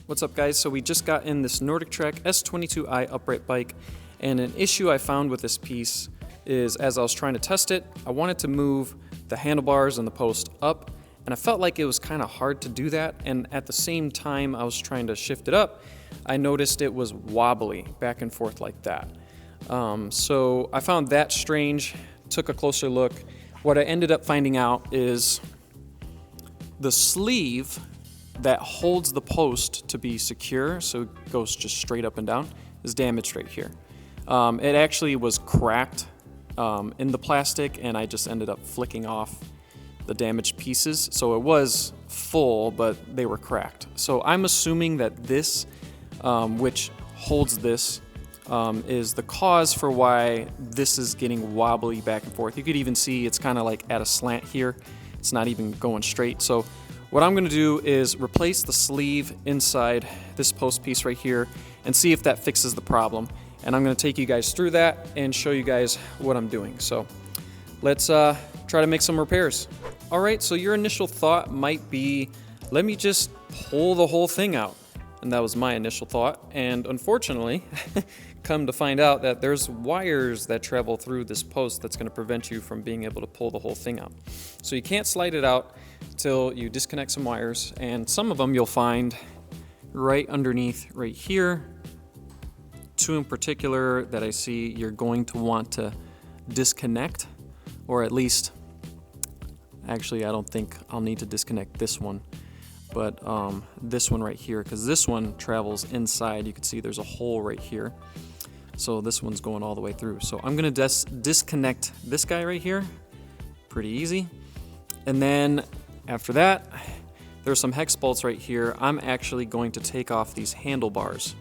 What's up, guys? So we just got in this NordicTrack S22i upright bike, and an issue I found with this piece is as I was trying to test it, I wanted to move the handlebars and the post up, and I felt like it was kind of hard to do that, and at the same time I was trying to shift it up, I noticed it was wobbly back and forth like that. So I found that strange, took a closer look. What I ended up finding out is the sleeve that holds the post to be secure, so it goes just straight up and down, is damaged right here. It actually was cracked in the plastic, and I just ended up flicking off the damaged pieces. So it was full, but they were cracked. So I'm assuming that this, which holds this, is the cause for why this is getting wobbly back and forth. You could even see it's kind of like at a slant here. It's not even going straight. So what I'm going to do is replace the sleeve inside this post piece right here and see if that fixes the problem. And I'm going to take you guys through that and show you guys what I'm doing. So let's try to make some repairs. All right, so your initial thought might be, let me just pull the whole thing out. And that was my initial thought. And unfortunately, come to find out that there's wires that travel through this post that's going to prevent you from being able to pull the whole thing out. So you can't slide it out till you disconnect some wires, and some of them you'll find right underneath right here. Two in particular that I see you're going to want to disconnect, or at least, actually I don't think I'll need to disconnect this one, but this one right here, because this one travels inside. You can see there's a hole right here, so this one's going all the way through. So I'm gonna disconnect this guy right here, pretty easy. And then after that, there's some hex bolts right here. I'm actually going to take off these handlebars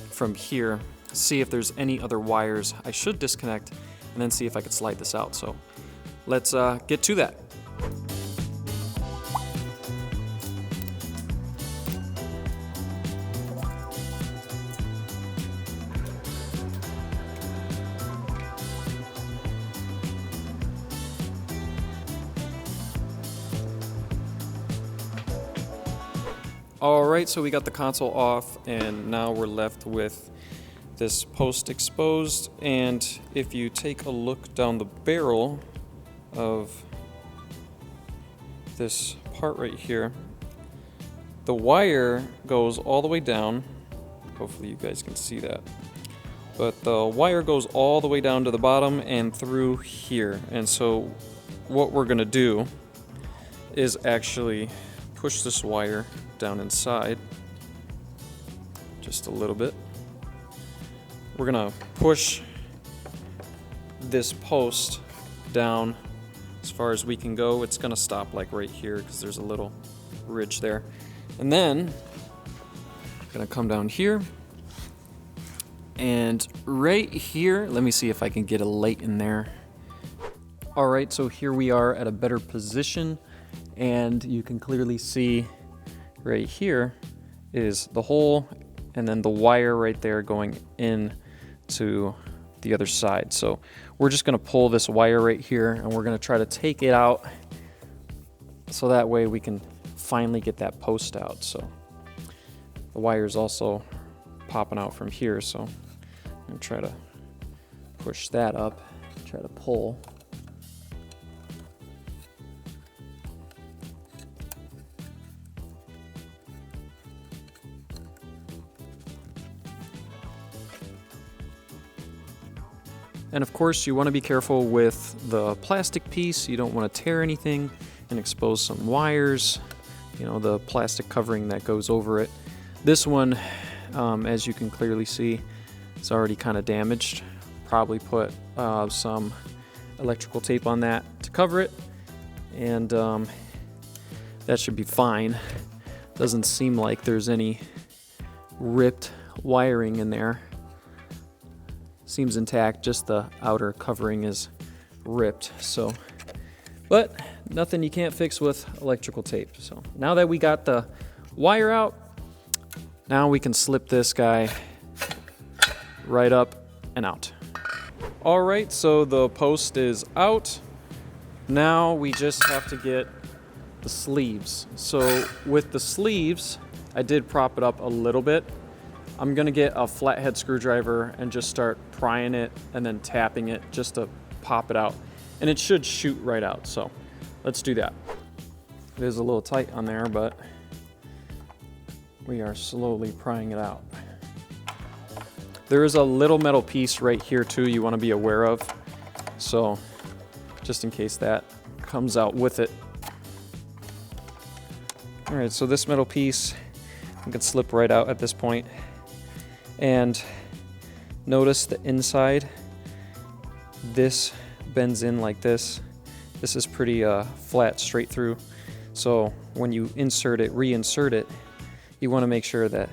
from here, see if there's any other wires I should disconnect, and then see if I could slide this out. So let's get to that. Alright, so we got the console off, and now we're left with this post exposed. And if you take a look down the barrel of this part right here, the wire goes all the way down. Hopefully you guys can see that. But the wire goes all the way down to the bottom and through here. And so what we're going to do is actually push this wire down inside just a little bit. We're gonna push this post down as far as we can go. It's gonna stop like right here because there's a little ridge there. And then gonna come down here, and right here, let me see if I can get a light in there. All right, so here we are at a better position, and you can clearly see right here is the hole, and then the wire right there going in to the other side. So we're just gonna pull this wire right here, and we're gonna try to take it out so that way we can finally get that post out. So the wire is also popping out from here, so I'm gonna try to push that up, try to pull. And of course, you want to be careful with the plastic piece. You don't want to tear anything and expose some wires, you know, the plastic covering that goes over it. This one, as you can clearly see, it's already kind of damaged. Probably put some electrical tape on that to cover it, and that should be fine. Doesn't seem like there's any ripped wiring in there. Seems intact, just the outer covering is ripped. So, but nothing you can't fix with electrical tape. So now that we got the wire out, now we can slip this guy right up and out. All right, so the post is out. Now we just have to get the sleeves. So with the sleeves, I did prop it up a little bit. I'm gonna get a flathead screwdriver and just start prying it and then tapping it just to pop it out. And it should shoot right out, so let's do that. It is a little tight on there, but we are slowly prying it out. There is a little metal piece right here too you wanna be aware of. So just in case that comes out with it. All right, so this metal piece can slip right out at this point. And notice the inside, this bends in like this. This is pretty flat straight through. So when you insert it, reinsert it, you wanna make sure that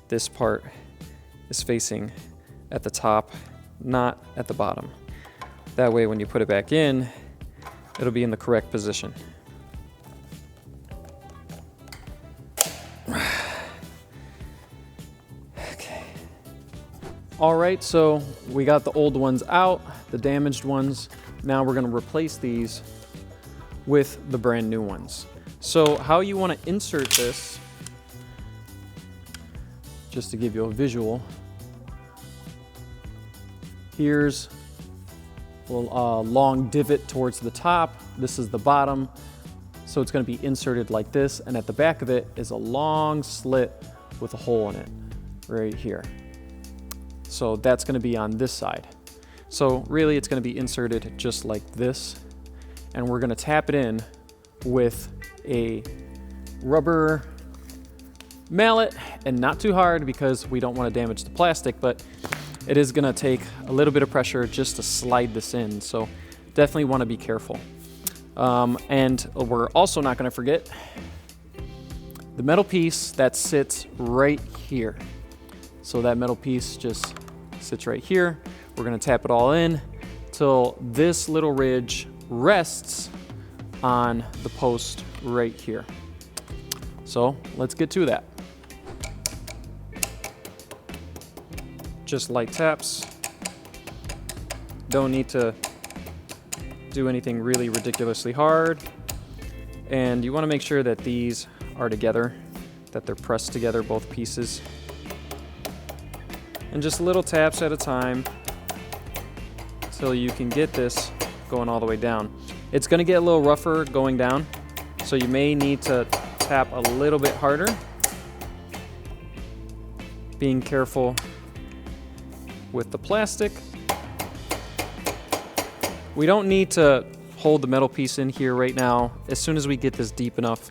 this part is facing at the top, not at the bottom. That way when you put it back in, it'll be in the correct position. Okay. All right, so we got the old ones out, the damaged ones. Now we're gonna replace these with the brand new ones. So how you wanna insert this, just to give you a visual, here's a long divot towards the top. This is the bottom. So it's gonna be inserted like this, and at the back of it is a long slit with a hole in it, right here. So that's gonna be on this side. So really it's gonna be inserted just like this, and we're gonna tap it in with a rubber mallet, and not too hard because we don't wanna damage the plastic, but it is gonna take a little bit of pressure just to slide this in. So definitely wanna be careful. And we're also not gonna forget the metal piece that sits right here. So that metal piece just sits right here. We're gonna tap it all in till this little ridge rests on the post right here. So let's get to that. Just light taps. Don't need to do anything really ridiculously hard. And you want to make sure that these are together, that they're pressed together, both pieces. And just little taps at a time till you can get this going all the way down. It's going to get a little rougher going down, so you may need to tap a little bit harder. Being careful with the plastic. We don't need to hold the metal piece in here right now. As soon as we get this deep enough,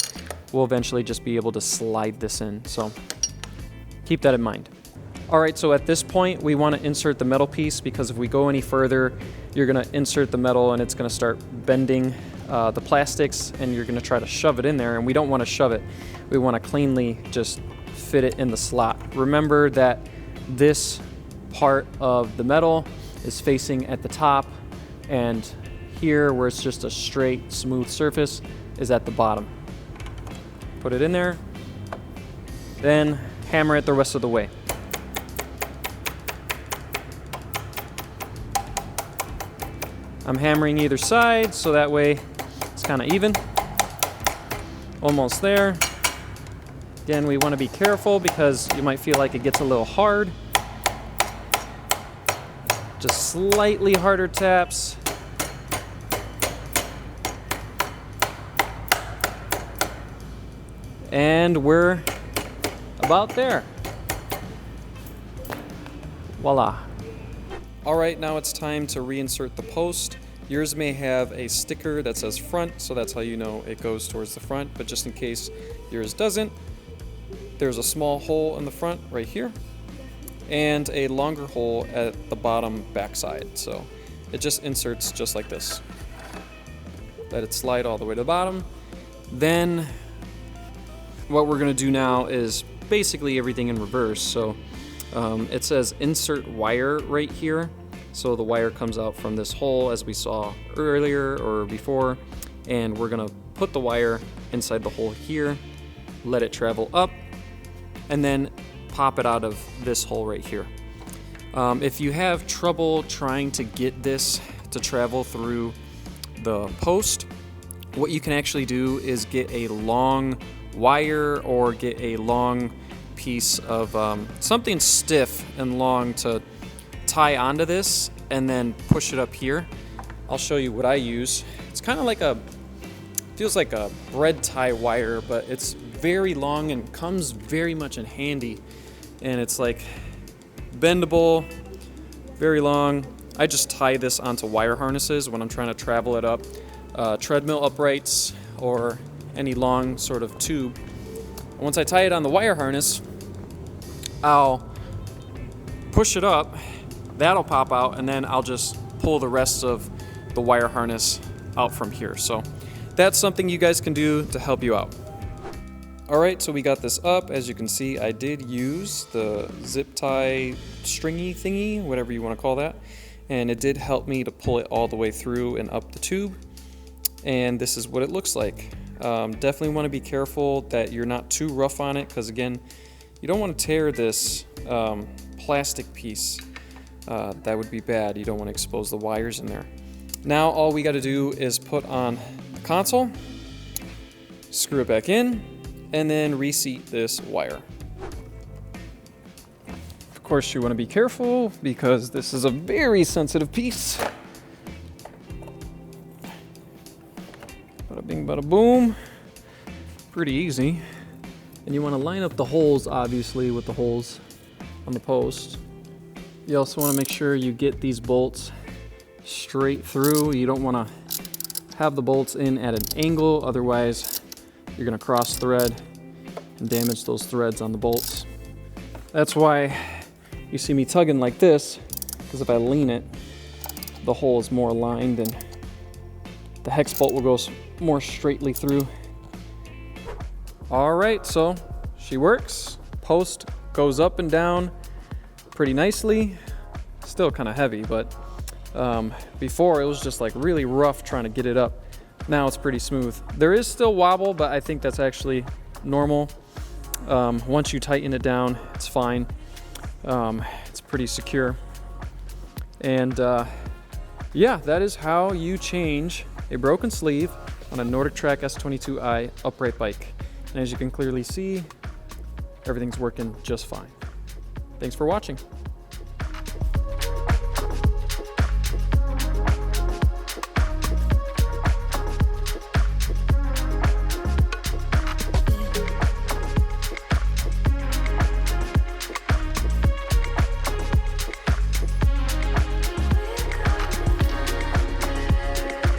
we'll eventually just be able to slide this in. So keep that in mind. All right, so at this point, we want to insert the metal piece, because if we go any further, you're going to insert the metal and it's going to start bending the plastics, and you're going to try to shove it in there, and we don't want to shove it. We want to cleanly just fit it in the slot. Remember that this part of the metal is facing at the top, and here where it's just a straight smooth surface is at the bottom. Put it in there, then hammer it the rest of the way. I'm hammering either side so that way it's kind of even. Almost there. Again, we want to be careful because you might feel like it gets a little hard. Just slightly harder taps. And we're about there. Voila. All right, now it's time to reinsert the post. Yours may have a sticker that says front, so that's how you know it goes towards the front, but just in case yours doesn't, there's a small hole in the front right here, and a longer hole at the bottom backside. So it just inserts just like this. Let it slide all the way to the bottom. Then what we're gonna do now is basically everything in reverse. So it says insert wire right here. So the wire comes out from this hole as we saw earlier or before, and we're gonna put the wire inside the hole here, let it travel up, and then pop it out of this hole right here. If you have trouble trying to get this to travel through the post, what you can actually do is get a long wire or get a long piece of something stiff and long to tie onto this and then push it up here. I'll show you what I use. It's kind of like feels like a bread tie wire, but it's very long and comes very much in handy. And it's like bendable, very long. I just tie this onto wire harnesses when I'm trying to travel it up treadmill uprights or any long sort of tube. And once I tie it on the wire harness, I'll push it up, that'll pop out, and then I'll just pull the rest of the wire harness out from here. So that's something you guys can do to help you out. Alright, so we got this up. As you can see, I did use the zip tie stringy thingy, whatever you want to call that, and it did help me to pull it all the way through and up the tube. And this is what it looks like. Definitely want to be careful that you're not too rough on it, because again, you don't want to tear this plastic piece. That would be bad. You don't want to expose the wires in there. Now all we got to do is put on the console, screw it back in, and then reseat this wire. Of course, you want to be careful because this is a very sensitive piece. Bada bing, bada boom. Pretty easy. And you want to line up the holes, obviously, with the holes on the post. You also want to make sure you get these bolts straight through. You don't want to have the bolts in at an angle, otherwise you're going to cross thread and damage those threads on the bolts. That's why you see me tugging like this, because if I lean it, the hole is more aligned and the hex bolt will go more straightly through. All right, so she works. Post goes up and down pretty nicely. Still kind of heavy, but before it was just like really rough trying to get it up. Now it's pretty smooth. There is still wobble, but I think that's actually normal. Once you tighten it down, it's fine. It's pretty secure. And yeah, that is how you change a broken sleeve on a NordicTrack S22i upright bike. And as you can clearly see, everything's working just fine. Thanks for watching.